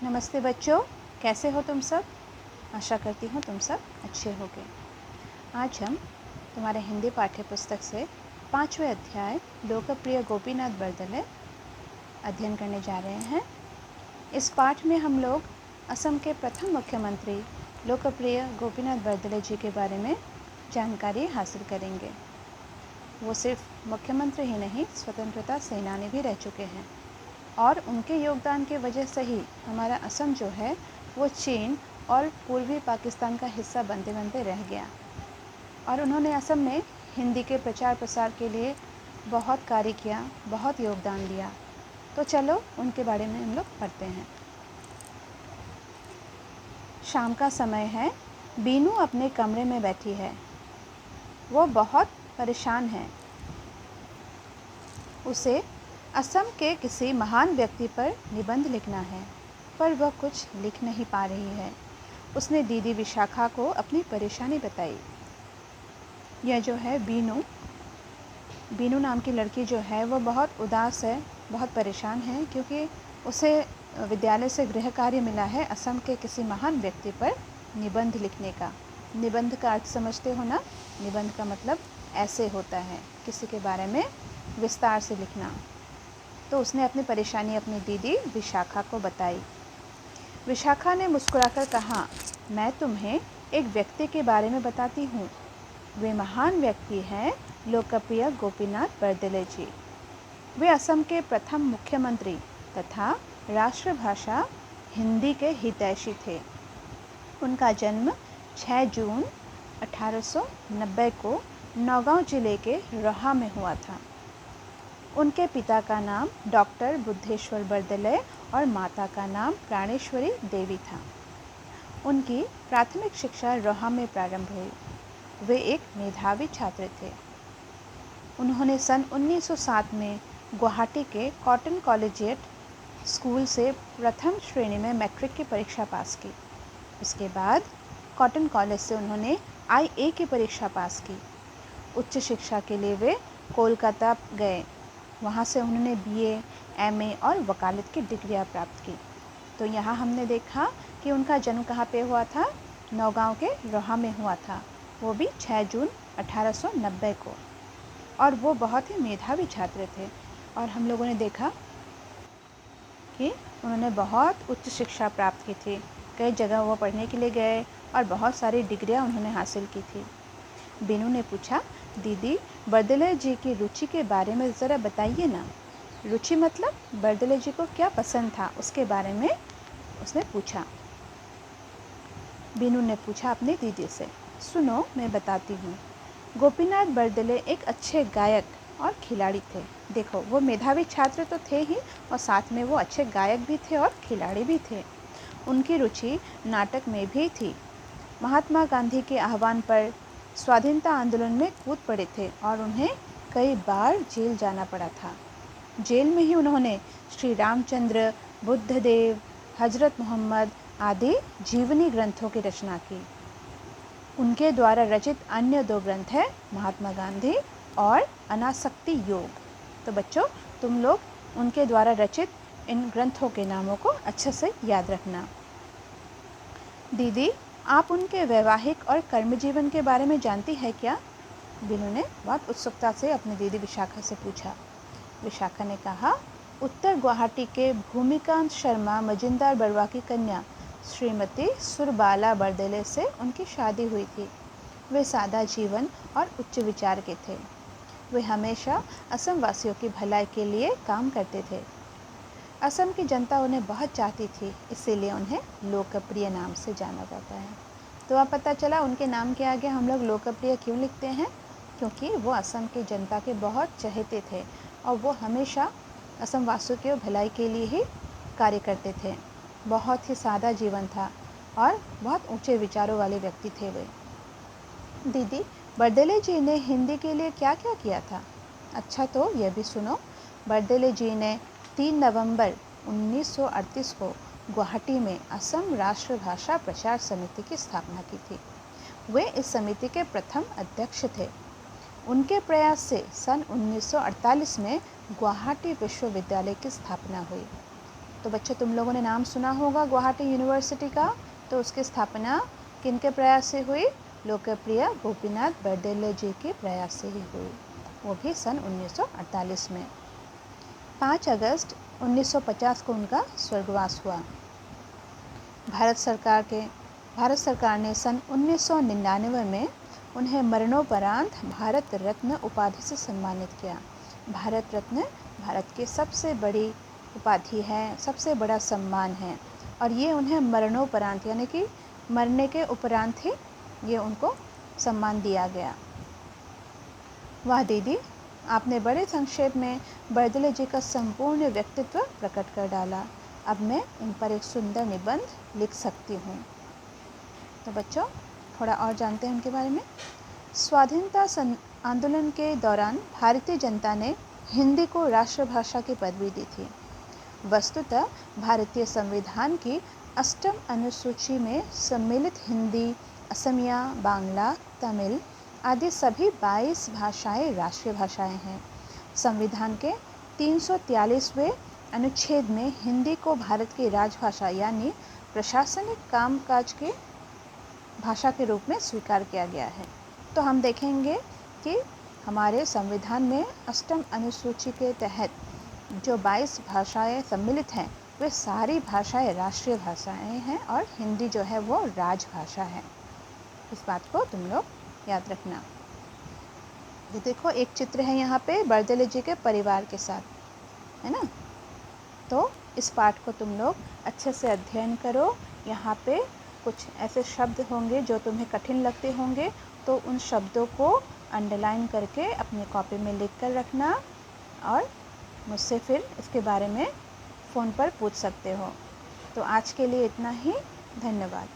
नमस्ते बच्चों, कैसे हो तुम सब। आशा करती हूँ तुम सब अच्छे होगे। आज हम तुम्हारे हिंदी पाठ्य पुस्तक से 5वें अध्याय लोकप्रिय गोपीनाथ बरदले अध्ययन करने जा रहे हैं। इस पाठ में हम लोग असम के प्रथम मुख्यमंत्री लोकप्रिय गोपीनाथ बरदले जी के बारे में जानकारी हासिल करेंगे। वो सिर्फ मुख्यमंत्री ही नहीं, स्वतंत्रता सेनानी भी रह चुके हैं और उनके योगदान की वजह से ही हमारा असम जो है वो चीन और पूर्वी पाकिस्तान का हिस्सा बनते बनते रह गया। और उन्होंने असम में हिंदी के प्रचार प्रसार के लिए बहुत कार्य किया, बहुत योगदान दिया। तो चलो उनके बारे में हम लोग पढ़ते हैं। शाम का समय है। बीनू अपने कमरे में बैठी है। वो बहुत परेशान है। उसे असम के किसी महान व्यक्ति पर निबंध लिखना है, पर वह कुछ लिख नहीं पा रही है। उसने दीदी विशाखा को अपनी परेशानी बताई। यह जो है बीनू नाम की लड़की जो है वो बहुत उदास है, बहुत परेशान है, क्योंकि उसे विद्यालय से गृह कार्य मिला है असम के किसी महान व्यक्ति पर निबंध लिखने का। निबंध का अर्थ समझते हो ना। निबंध का मतलब ऐसे होता है, किसी के बारे में विस्तार से लिखना। तो उसने अपनी परेशानी अपनी दीदी विशाखा को बताई। विशाखा ने मुस्कुराकर कहा, मैं तुम्हें एक व्यक्ति के बारे में बताती हूँ। वे महान व्यक्ति हैं लोकप्रिय गोपीनाथ बरदले जी। वे असम के प्रथम मुख्यमंत्री तथा राष्ट्रभाषा हिंदी के हितैषी थे। उनका जन्म 6 जून 1890 को नौगांव जिले के रोहा में हुआ था। उनके पिता का नाम डॉक्टर बुद्धेश्वर बरदले और माता का नाम प्राणेश्वरी देवी था। उनकी प्राथमिक शिक्षा रोहा में प्रारंभ हुई। वे एक मेधावी छात्र थे। उन्होंने सन 1907 में गुवाहाटी के कॉटन कॉलेजिएट स्कूल से प्रथम श्रेणी में मैट्रिक की परीक्षा पास की। उसके बाद कॉटन कॉलेज से उन्होंने IA की परीक्षा पास की। उच्च शिक्षा के लिए वे कोलकाता गए। वहाँ से उन्होंने BA, MA और वकालत की डिग्रियाँ प्राप्त की। तो यहाँ हमने देखा कि उनका जन्म कहाँ पे हुआ था, नौगांव के रोहा में हुआ था, वो भी 6 जून 1890 को। और वो बहुत ही मेधावी छात्र थे। और हम लोगों ने देखा कि उन्होंने बहुत उच्च शिक्षा प्राप्त की थी। कई जगह वो पढ़ने के लिए गए और बहुत सारी डिग्रियाँ उन्होंने हासिल की थी। बीनू ने पूछा, दीदी बरदले जी की रुचि के बारे में ज़रा बताइए ना। रुचि मतलब बरदले जी को क्या पसंद था, उसके बारे में उसने पूछा। बीनू ने पूछा अपनी दीदी से। सुनो, मैं बताती हूँ। गोपीनाथ बरदले एक अच्छे गायक और खिलाड़ी थे। देखो, वो मेधावी छात्र तो थे ही और साथ में वो अच्छे गायक भी थे और खिलाड़ी भी थे। उनकी रुचि नाटक में भी थी। महात्मा गांधी के आह्वान पर स्वाधीनता आंदोलन में कूद पड़े थे और उन्हें कई बार जेल जाना पड़ा था। जेल में ही उन्होंने श्री रामचंद्र, बुद्धदेव, हजरत मोहम्मद आदि जीवनी ग्रंथों की रचना की। उनके द्वारा रचित अन्य 2 ग्रंथ हैं महात्मा गांधी और अनासक्ति योग। तो बच्चों, तुम लोग उनके द्वारा रचित इन ग्रंथों के नामों को अच्छे से याद रखना। दीदी, आप उनके वैवाहिक और कर्म जीवन के बारे में जानती है क्या? बीनू ने बहुत उत्सुकता से अपनी दीदी विशाखा से पूछा। विशाखा ने कहा, उत्तर गुवाहाटी के भूमिकांत शर्मा मजिंदार बरुआ की कन्या श्रीमती सुरबाला बरदले से उनकी शादी हुई थी। वे सादा जीवन और उच्च विचार के थे। वे हमेशा असम वासियों की भलाई के लिए काम करते थे। असम की जनता उन्हें बहुत चाहती थी, इसीलिए उन्हें लोकप्रिय नाम से जाना जाता है। तो अब पता चला उनके नाम के आगे हम लोग लोकप्रिय क्यों लिखते हैं, क्योंकि वो असम की जनता के बहुत चहेते थे और वो हमेशा असम वासियों की भलाई के लिए ही कार्य करते थे। बहुत ही सादा जीवन था और बहुत ऊंचे विचारों वाले व्यक्ति थे वे। दीदी, बरदले जी ने हिंदी के लिए क्या क्या किया था? अच्छा, तो यह भी सुनो। बरदले जी ने 3 नवंबर 1938 को गुवाहाटी में असम राष्ट्रभाषा प्रचार समिति की स्थापना की थी। वे इस समिति के प्रथम अध्यक्ष थे। उनके प्रयास से सन 1948 में गुवाहाटी विश्वविद्यालय की स्थापना हुई। तो बच्चों, तुम लोगों ने नाम सुना होगा गुवाहाटी यूनिवर्सिटी का। तो उसकी स्थापना किनके प्रयास से हुई? लोकप्रिय गोपीनाथ बरदले जी के प्रयास से ही हुई, वो भी सन 1948 में। 5 अगस्त 1950 को उनका स्वर्गवास हुआ। भारत सरकार ने सन 1999 में उन्हें मरणोपरांत भारत रत्न उपाधि से सम्मानित किया। भारत रत्न भारत की सबसे बड़ी उपाधि है, सबसे बड़ा सम्मान है, और ये उन्हें मरणोपरांत यानी कि मरने के उपरांत ही ये उनको सम्मान दिया गया। वाह दीदी, आपने बड़े संक्षेप में बरदले जी का संपूर्ण व्यक्तित्व प्रकट कर डाला। अब मैं इन पर एक सुंदर निबंध लिख सकती हूँ। तो बच्चों, थोड़ा और जानते हैं उनके बारे में। स्वाधीनता आंदोलन के दौरान भारतीय जनता ने हिंदी को राष्ट्रभाषा की पदवी दी थी। वस्तुतः भारतीय संविधान की 8वीं अनुसूची में सम्मिलित हिंदी, असमिया, बांग्ला, तमिल आदि सभी 22 भाषाएं राष्ट्रीय भाषाएं हैं। संविधान के 343वें अनुच्छेद में हिंदी को भारत की राजभाषा यानी प्रशासनिक कामकाज की भाषा के रूप में स्वीकार किया गया है। तो हम देखेंगे कि हमारे संविधान में 8वीं अनुसूची के तहत जो 22 भाषाएं सम्मिलित हैं, वे सारी भाषाएं राष्ट्रीय भाषाएं हैं और हिंदी जो है वो राजभाषा है। इस बात को तुम लोग याद रखना। ये देखो, एक चित्र है यहाँ पे बरदले जी के परिवार के साथ, है ना। तो इस पाठ को तुम लोग अच्छे से अध्ययन करो। यहाँ पे कुछ ऐसे शब्द होंगे जो तुम्हें कठिन लगते होंगे, तो उन शब्दों को अंडरलाइन करके अपनी कॉपी में लिख कर रखना और मुझसे फिर इसके बारे में फ़ोन पर पूछ सकते हो। तो आज के लिए इतना ही। धन्यवाद।